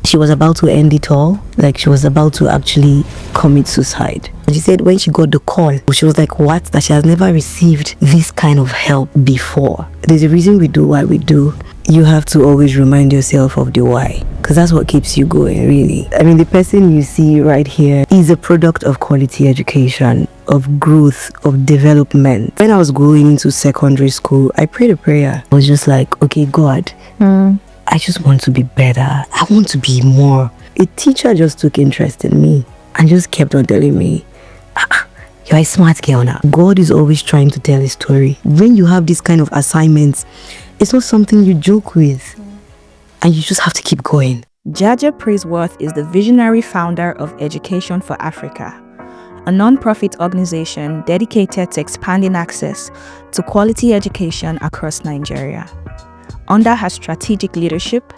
she was about to end it all. Like, she was about to actually commit suicide. And she said when she got the call, she was like, what? That she has never received this kind of help before. There's a reason we do what we do. You have to always remind yourself of the why, because that's what keeps you going, really. I mean, the person you see right here is a product of quality education, of growth, of development. When I was going into secondary school, I prayed a prayer. I was just like, okay, God, I just want to be better. I want to be more. A teacher just took interest in me and just kept on telling me, you're a smart girl now. God is always trying to tell a story. When you have this kind of assignments, it's not something you joke with, and you just have to keep going. Jaja Praiseworth is the visionary founder of Education for Africa, a non-profit organization dedicated to expanding access to quality education across Nigeria. Under her strategic leadership,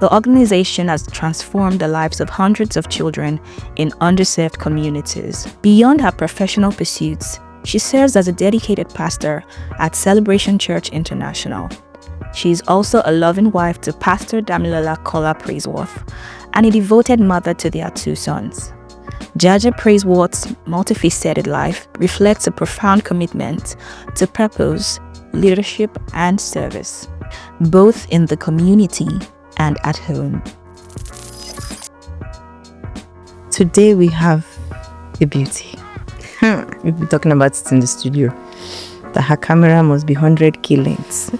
the organization has transformed the lives of hundreds of children in underserved communities. Beyond her professional pursuits, she serves as a dedicated pastor at Celebration Church International. She is also a loving wife to Pastor Damilola Kola Praiseworth and a devoted mother to their 2 sons. Jaja Praiseworth's multifaceted life reflects a profound commitment to purpose, leadership, and service, both in the community and at home. Today we have a beauty. We've been talking about it in the studio. That her camera must be 100K lengths.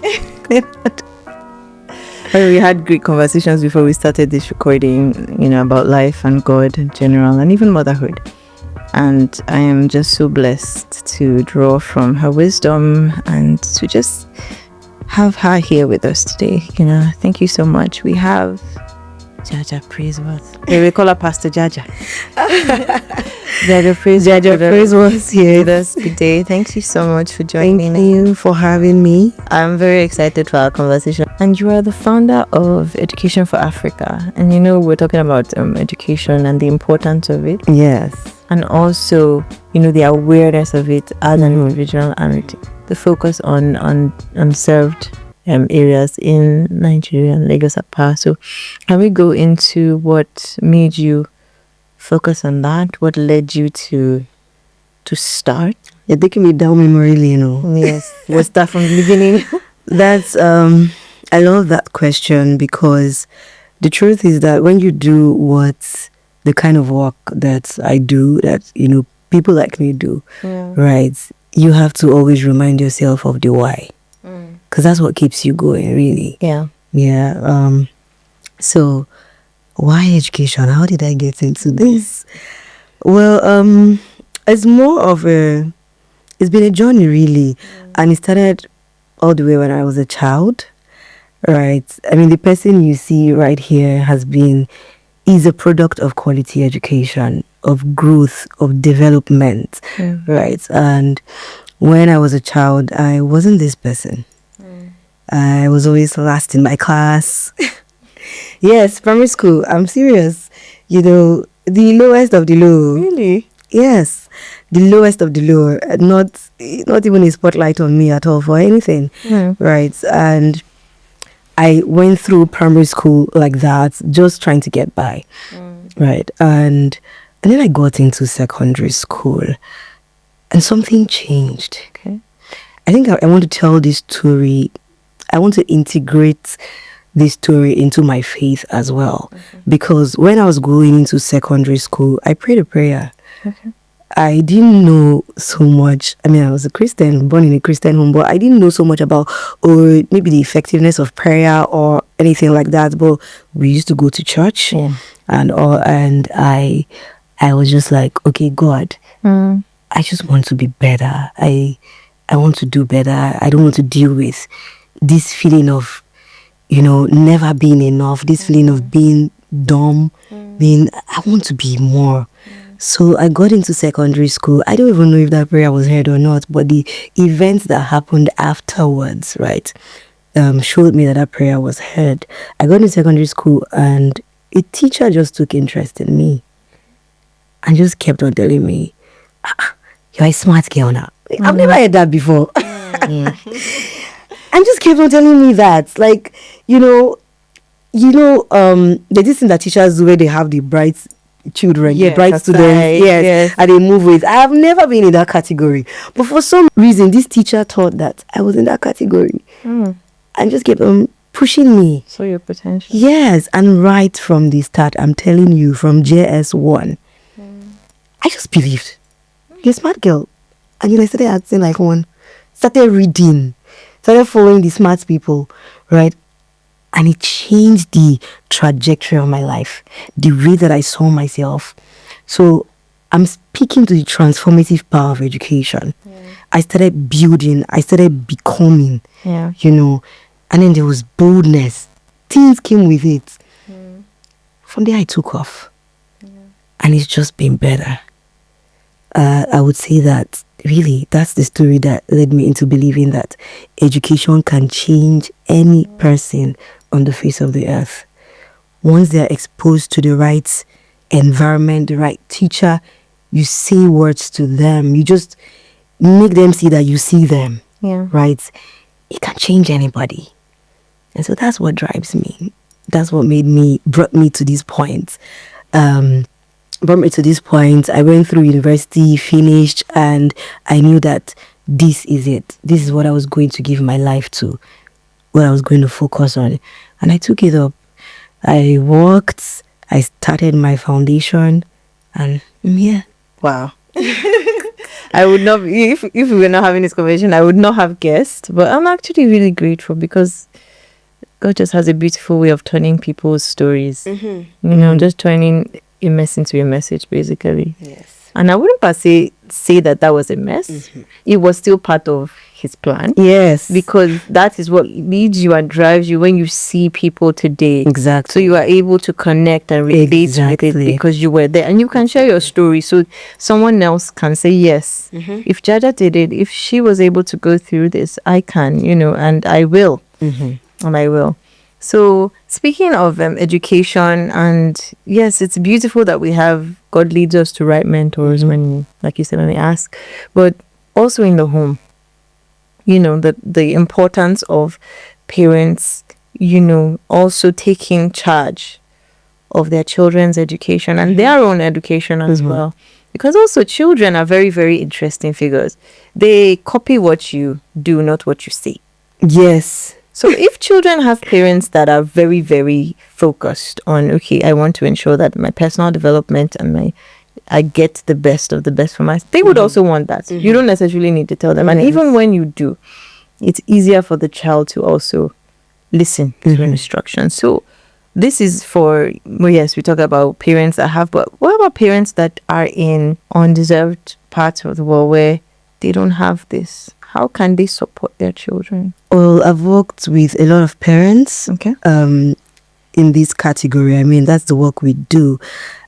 We had great conversations before we started this recording, about life and God in general, and even motherhood. And I am just so blessed to draw from her wisdom and to just have her here with us today. Thank you so much. We have Jaja Praiseworth. We call her Pastor Jaja. Jaja Praiseworth here with us today. Thank you so much for joining. Thank you for having me. I'm very excited for our conversation. And you are the founder of Education for Africa. And we're talking about education and the importance of it. Yes. And also, the awareness of it as an individual and the focus on unserved areas in Nigeria and Lagos Apart. So can we go into what made you focus on that? What led you to start? You're taking me down memory lane, Yes. Was that from the beginning? That's I love that question, because the truth is that when you do the kind of work that I do, that people like me do, right, you have to always remind yourself of the why, because that's what keeps you going, really. So why education? How did I get into this? Well, it's more of it's been a journey, really, and it started all the way when I was a child, right? I mean, the person you see right here is a product of quality education, of growth, of development, right? And when I was a child, I wasn't this person. I was always last in my class. Yes, primary school, I'm serious. The lowest of the low. Really? Yes, the lowest of the low. Not even a spotlight on me at all for anything, right? And I went through primary school like that, just trying to get by, right? And then I got into secondary school, and something changed. Okay. I think I want to tell this story. I want to integrate this story into my faith as well, because when I was going into secondary school, I prayed a prayer. Okay. I didn't know so much. I mean, I was a Christian, born in a Christian home, but I didn't know so much about, or maybe the effectiveness of prayer or anything like that. But we used to go to church, and I was just like, okay, God, I just want to be better. I want to do better. I don't want to deal with this feeling of, never being enough. This feeling of being dumb. I want to be more. So I got into secondary school. I don't even know if that prayer was heard or not, but the events that happened afterwards, right, showed me that prayer was heard. I got into secondary school, and a teacher just took interest in me and just kept on telling me, you're a smart girl now. I've never heard that before. And just kept on telling me that, there's this thing that teachers do where they have the bright children, the bright students, yes, and they move with. I have never been in that category, but for some reason, this teacher thought that I was in that category, and just kept on pushing me. So your potential. Yes, and right from the start, I'm telling you, from JS1, I just believed. You're a smart girl, and I started acting like one. Started reading, started following the smart people, right? And it changed the trajectory of my life, the way that I saw myself. So I'm speaking to the transformative power of education. I started building, I started becoming, and then there was boldness. Things came with it. From there I took off. And it's just been better. I would say that really that's the story that led me into believing that education can change any person on the face of the earth. Once they're exposed to the right environment, the right teacher, you say words to them. You just make them see that you see them. Right? It can change anybody. And so that's what drives me. That's what brought me to this point. I went through university, finished, and I knew that this is it. This is what I was going to give my life to, what I was going to focus on. And I took it up. I worked, I started my foundation, and I'm here. Wow. I would not, if we were not having this conversation, I would not have guessed. But I'm actually really grateful because God just has a beautiful way of turning people's stories. Just turning a mess into a message, basically. Yes. And I wouldn't per se say that was a mess. It was still part of his plan. Yes. Because that is what leads you and drives you when you see people today. Exactly. So you are able to connect and relate with it because you were there. And you can share your story so someone else can say, yes, if Jaja did it, if she was able to go through this, I can, and I will. And I will. So speaking of education, and yes, it's beautiful that God leads us to right mentors when, like you said, when we ask, but also in the home, the importance of parents, also taking charge of their children's education and their own education as well. Because also children are very, very interesting figures. They copy what you do, not what you say. Yes. So if children have parents that are very, very focused on, okay, I want to ensure that my personal development and I get the best of the best for myself, they would also want that. You don't necessarily need to tell them. And even when you do, it's easier for the child to also listen to instructions. So this is for, yes, we talk about parents that have, but what about parents that are in undeserved parts of the world where they don't have this? How can they support their children? Well, I've worked with a lot of parents in this category. I mean, that's the work we do.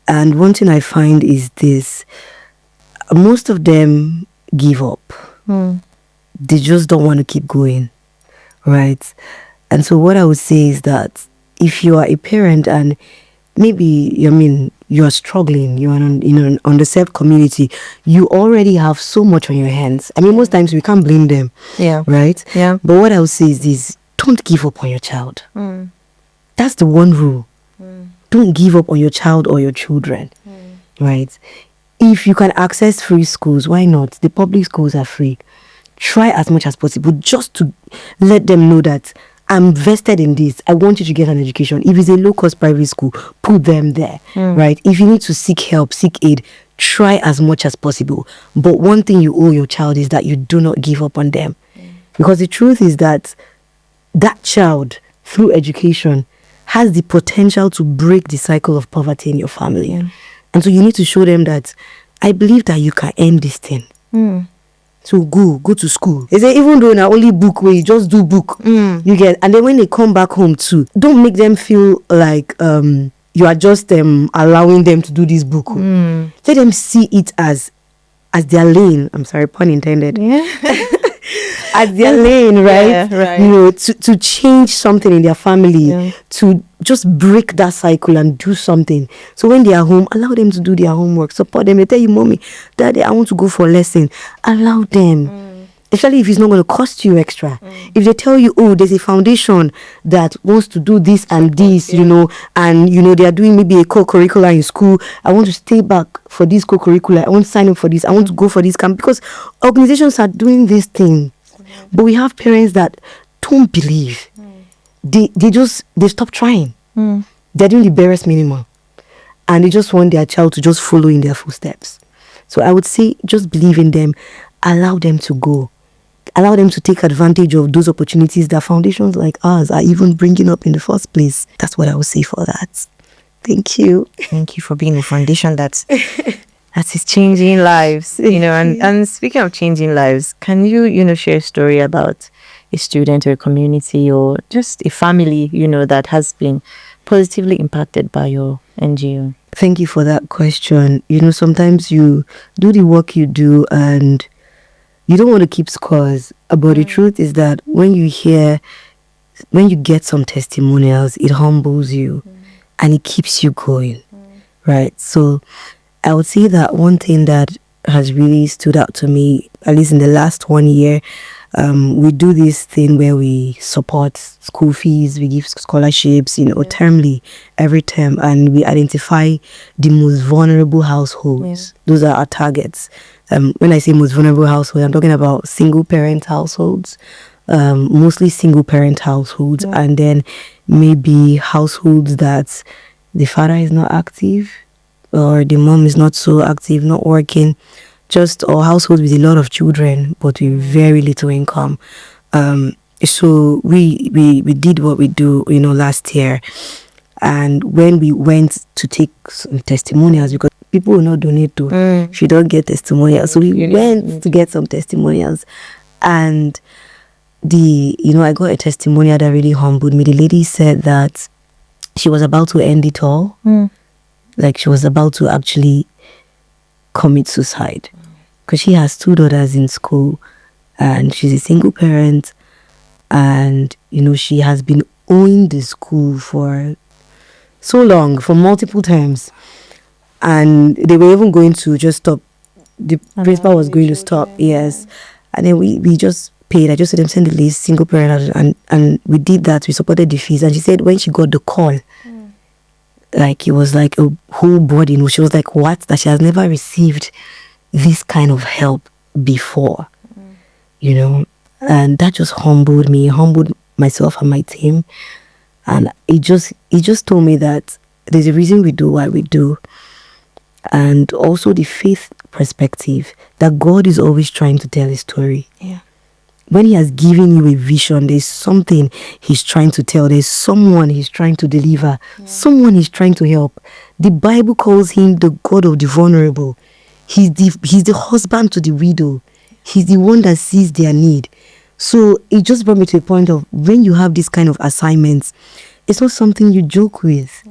And one thing I find is this. Most of them give up. They just don't want to keep going, right? And so what I would say is that if you are a parent and maybe, you're struggling, you're in an underserved community, you already have so much on your hands. I mean, most times we can't blame them. Yeah. Right? Yeah. But what I would say is this: don't give up on your child. That's the one rule. Don't give up on your child or your children. Right? If you can access free schools, why not? The public schools are free. Try as much as possible just to let them know that I'm vested in this. I want you to get an education. If it's a low-cost private school, put them there, right? If you need to seek help, seek aid, try as much as possible. But one thing you owe your child is that you do not give up on them. Because the truth is that child, through education, has the potential to break the cycle of poverty in your family. And so you need to show them that I believe that you can end this thing. So go to school. They say even though na only book where you just do book, you get. And then when they come back home too, don't make them feel like you are just allowing them to do this book. Let them see it as their lane. I'm sorry, pun intended. As their lane, right? Yeah, right. To change something in their family, to just break that cycle and do something. So when they are home, allow them to do their homework. Support them. They tell you, mommy, daddy, I want to go for a lesson. Allow them. especially if it's not going to cost you extra. If they tell you, oh, there's a foundation that wants to do this and this, you know, and you know they are doing maybe a co-curricular in school, I want to stay back for this co-curricular, I want to sign up for this, I want to go for this camp, because organizations are doing this thing. But we have parents that don't believe. They stop trying. They're doing the barest minimum, and they just want their child to just follow in their footsteps. So I would say, just believe in them, allow them to go, allow them to take advantage of those opportunities that foundations like ours are even bringing up in the first place. That's what I would say for that. Thank you. Thank you for being a foundation that is changing lives. You know, and speaking of changing lives, can you share a story about a student or a community or just a family, that has been positively impacted by your NGO? Thank you for that question. Sometimes you do the work you do and you don't want to keep scores. But the truth is that when you get some testimonials, it humbles you and it keeps you going, right? So I would say that one thing that has really stood out to me, at least in the last 1 year, we do this thing where we support school fees, we give scholarships, termly, every term, and we identify the most vulnerable households. Those are our targets. When I say most vulnerable households, I'm talking about single parent households, mostly single parent households, and then maybe households that the father is not active or the mom is not so active, not working, or households with a lot of children but with very little income. So we did what we do, last year, and when we went to take some testimonials, because people will not donate to if you don't get testimonials, so we went to get some testimonials, and I got a testimonial that really humbled me. The lady said that she was about to end it all, like she was about to actually commit suicide, because she has 2 daughters in school and she's a single parent, and she has been owing the school for so long, for multiple terms, and they were even going to just stop. The principal was going to stop, yes, and then we just paid. I just said them send the list, single parent, and we did that. We supported the fees, and she said when she got the call, like it was like a whole body, she was like, what? That she has never received this kind of help before, and that just humbled me, humbled myself and my team, and it just told me that there's a reason we do what we do, and also the faith perspective that God is always trying to tell a story. When he has given you a vision, there's something he's trying to tell. There's someone he's trying to deliver. Someone he's trying to help. The Bible calls him the God of the vulnerable. He's the husband to the widow. He's the one that sees their need. So it just brought me to a point of, when you have this kind of assignments, it's not something you joke with.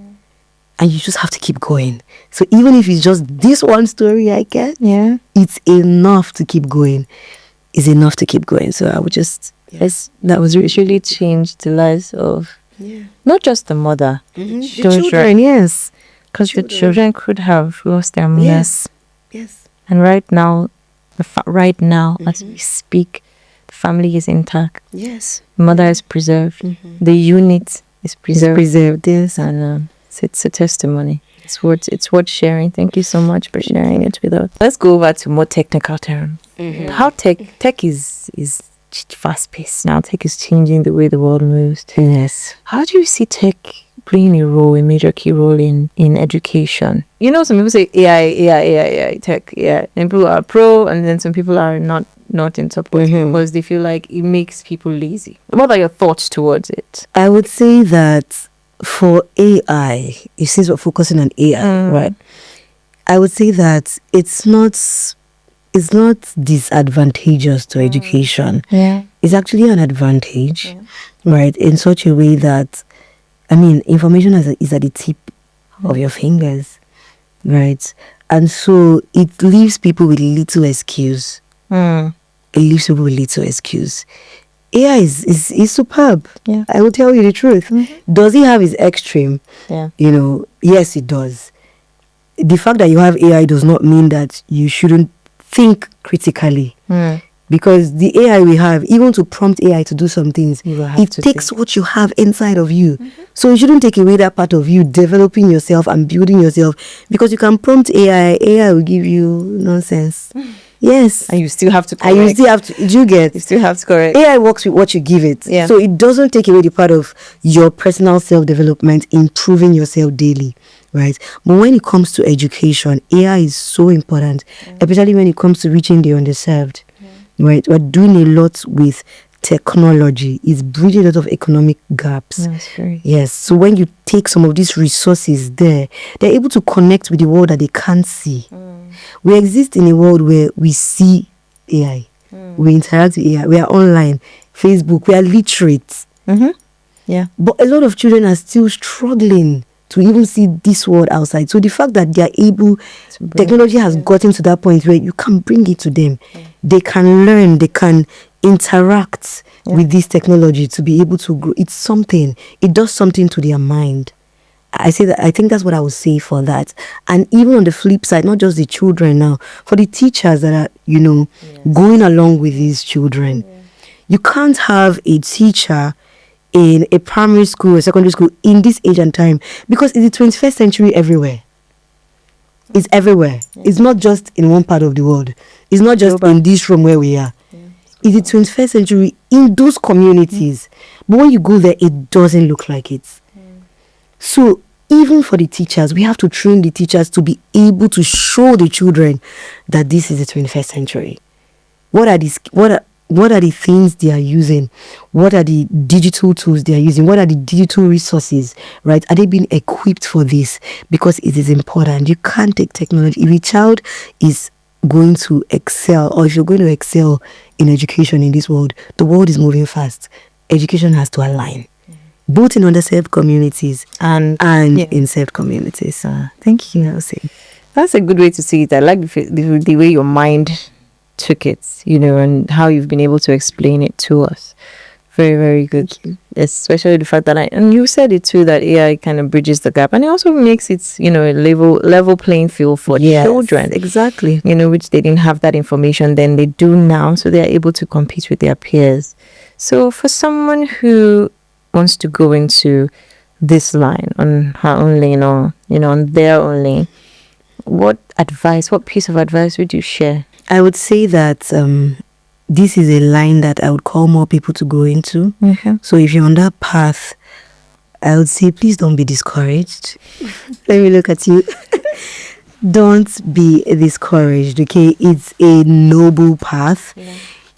And you just have to keep going. So even if it's just this one story I get, it's enough to keep going. Is enough to keep going. So I would just that was really changed the lives of not just the mother, the children, yes, because the children could have lost their mother. Yes. And right now, as we speak, the family is intact. Yes, Mother is preserved. The unit is preserved. Yes, and it's a testimony. It's worth sharing. Thank you so much for sharing it with us. Let's go over to more technical terms. How tech is fast paced now. Tech is changing the way the world moves. Yes. How do you see tech playing a major key role in education? Some people say AI, tech, and people are pro, and then some people are not in support because they feel like it makes people lazy. What are your thoughts towards it? I would say that for AI, since we're focusing on AI, right? I would say that it's not disadvantageous to education. It's actually an advantage, right? In such a way that, information is at the tip of your fingers, right? And so it leaves people with little excuse. It leaves people with little excuse. AI is superb. I will tell you the truth. Does it have its extreme? Yes, it does. The fact that you have AI does not mean that you shouldn't think critically. Because the AI we have, even to prompt AI to do some things, it takes think. what you have inside of you. So you shouldn't take away that part of you, developing yourself and building yourself. Because you can prompt AI will give you nonsense. Yes. And you still have to correct. And you still have to, you still have to correct. AI works with what you give it. Yeah. So it doesn't take away the part of your personal self-development, improving yourself daily. Right. But when it comes to education, AI is so important, especially when it comes to reaching the underserved. Right. We're doing a lot with technology. It's bridging a lot of economic gaps. That's great. Yes. So when you take some of these resources there, they're able to connect with the world that they can't see. We exist in a world where we see AI. We interact with AI. We are online. Facebook. We are literate. Yeah. But a lot of children are still struggling to even see this world outside. So the fact that they are able, technology has gotten to that point where you can bring it to them. They can learn, they can interact with this technology to be able to grow. It's something. It does something to their mind. I think that's what I would say for that. And even on the flip side, not just the children now, for the teachers that are, going along with these children. You can't have a teacher in a primary school or secondary school in this age and time, because it's the 21st century everywhere. It's everywhere. It's not just in one part of the world. It's not just in this room where we are. It's the 21st century in those communities. But when you go there, it doesn't look like it. So even for the teachers, we have to train the teachers to be able to show the children that this is the 21st century. What are the things they are using? What are the digital tools they are using? What are the digital resources, right? Are they being equipped for this? Because it is important. You can't take technology. If a child is going to excel, or if you're going to excel in education in this world, the world is moving fast. Education has to align, both in underserved communities and in served communities. Thank you, Elsie. That's a good way to see it. I like the way your mind took it, and how you've been able to explain it to us. Very, very good. Especially the fact that and you said it too, that AI kind of bridges the gap, and it also makes it, a level playing field for children. Exactly. Which they didn't have that information then, they do now, so they are able to compete with their peers. So for someone who wants to go into this line on her own lane, or on their own lane, what piece of advice would you share? I would say that this is a line that I would call more people to go into. So if you're on that path, I would say please don't be discouraged. Let me look at you. Don't be discouraged, okay? It's a noble path.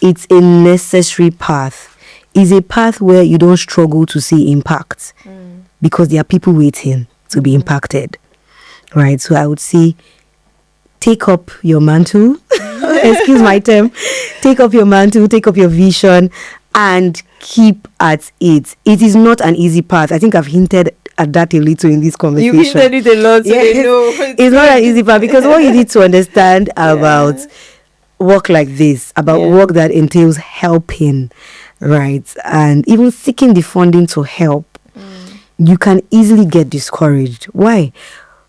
It's a necessary path. It's a path where you don't struggle to see impact, because there are people waiting to be impacted, right? So I would say take up your mantle. Excuse my term. Take up your mantle, take up your vision, and keep at it. It is not an easy path. I think I've hinted at that a little in this conversation. You've hinted it a lot, so they know. It's not an easy path, because what you need to understand about work like this, about work that entails helping, right, and even seeking the funding to help, you can easily get discouraged. Why?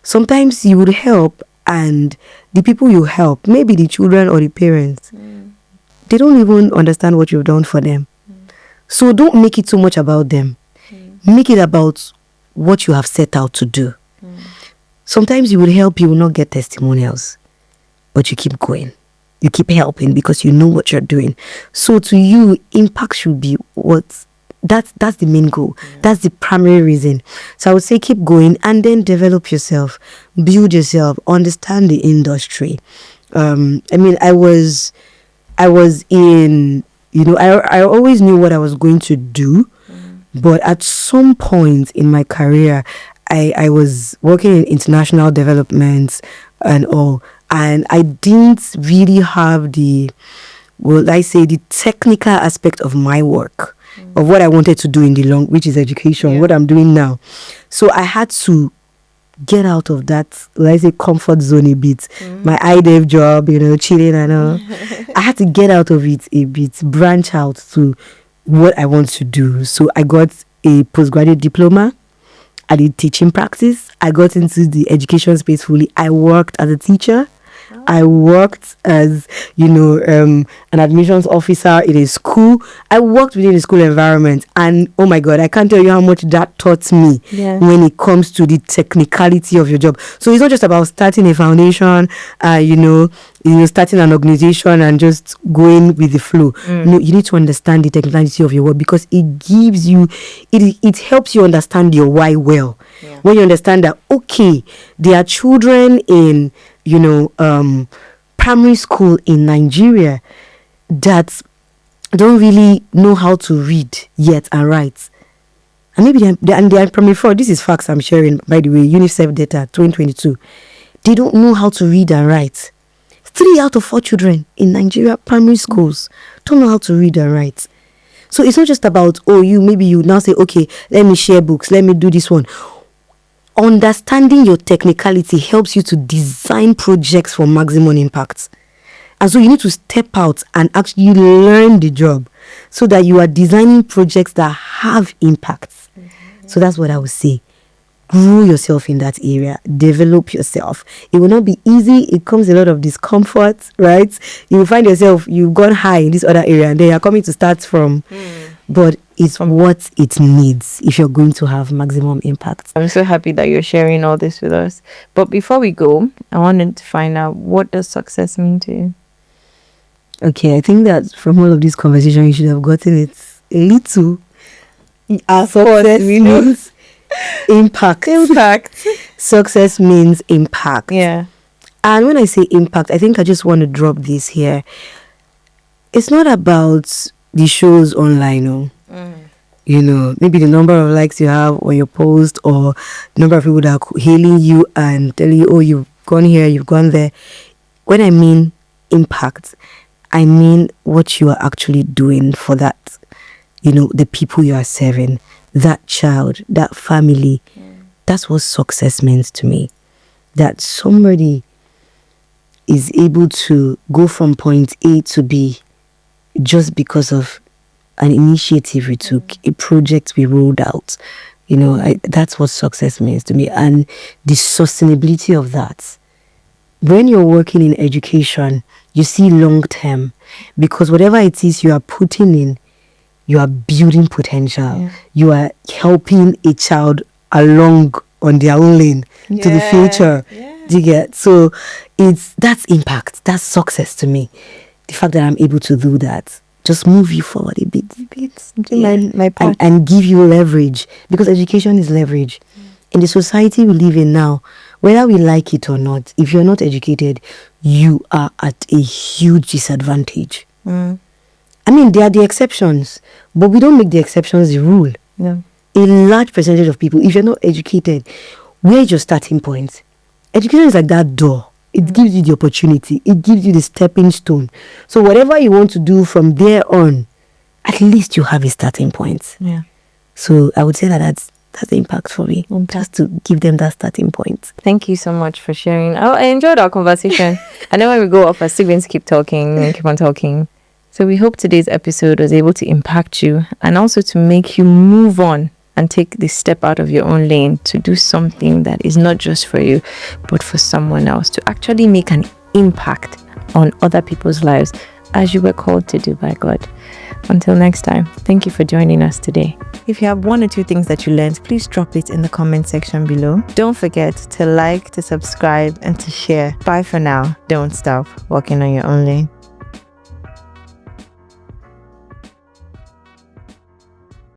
Sometimes you would help, and the people you help, maybe the children or the parents, they don't even understand what you've done for them. So don't make it so much about them. Make it about what you have set out to do. Sometimes you will help, you will not get testimonials, but you keep going. You keep helping because you know what you're doing. So to you, impact should be that's the main goal. That's the primary reason. So I would say keep going, and then develop yourself, build yourself, understand the industry. I was in, I always knew what I was going to do, but at some point in my career, I was working in international development and all, and I didn't really have the technical aspect of my work, of what I wanted to do in the long, which is education, what I'm doing now. So I had to get out of that, comfort zone a bit. My IDEV job, chilling and all. I had to get out of it a bit, branch out to what I want to do. So I got a postgraduate diploma. I did teaching practice. I got into the education space fully. I worked as a teacher, I worked as, an admissions officer in a school. I worked within a school environment, and oh my God, I can't tell you how much that taught me when it comes to the technicality of your job. So it's not just about starting a foundation, starting an organization and just going with the flow. No, you need to understand the technicality of your work, because it gives you, it helps you understand your why well. Yeah. When you understand that, okay, there are children in, primary school in Nigeria that don't really know how to read yet and write. And maybe they're in primary 4. This is facts I'm sharing, by the way, UNICEF data 2022. They don't know how to read and write. 3 out of 4 children in Nigeria primary schools don't know how to read and write. So it's not just about, you now say, okay, let me share books, let me do this one. Understanding your technicality helps you to design projects for maximum impact. And so you need to step out and actually learn the job so that you are designing projects that have impacts. So that's what I would say. Grow yourself in that area. Develop yourself. It will not be easy. It comes a lot of discomfort, right? You will find yourself, you've gone high in this other area and then you're coming to start from... But it's what it needs if you're going to have maximum impact. I'm so happy that you're sharing all this with us. But before we go, I wanted to find out, what does success mean to you? Okay, I think that from all of this conversation, you should have gotten it a little. Success means impact. Success means impact. Yeah. And when I say impact, I think I just want to drop this here. It's not about the shows online, maybe the number of likes you have on your post, or the number of people that are hailing you and telling you, you've gone here, you've gone there. When I mean impact, I mean what you are actually doing for that, the people you are serving, that child, that family. That's what success means to me. That somebody is able to go from point A to B just because of an initiative we took, a project we rolled out. That's what success means to me. And the sustainability of that. When you're working in education, you see long term, because whatever it is you are putting in, you are building potential. Yeah. You are helping a child along on their own lane to the future. Yeah. Do you get? So that's impact. That's success to me. The fact that I'm able to do that, just move you forward a bit, my part. And give you leverage, because education is leverage. In the society we live in now, whether we like it or not, if you're not educated, you are at a huge disadvantage. I mean, there are the exceptions, but we don't make the exceptions the rule. Yeah. A large percentage of people, if you're not educated, where is your starting point? Education is like that door. It gives you the opportunity. It gives you the stepping stone. So whatever you want to do from there on, at least you have a starting point. Yeah. So I would say that's the impact for me. Just to give them that starting point. Thank you so much for sharing. I enjoyed our conversation. I know when we go off, we're still going to keep talking and keep on talking. So we hope today's episode was able to impact you and also to make you move on and take this step out of your own lane to do something that is not just for you, but for someone else, to actually make an impact on other people's lives as you were called to do by God. Until next time, thank you for joining us today. If you have 1 or 2 things that you learned, please drop it in the comment section below. Don't forget to like, to subscribe, and to share. Bye for now. Don't stop walking on your own lane.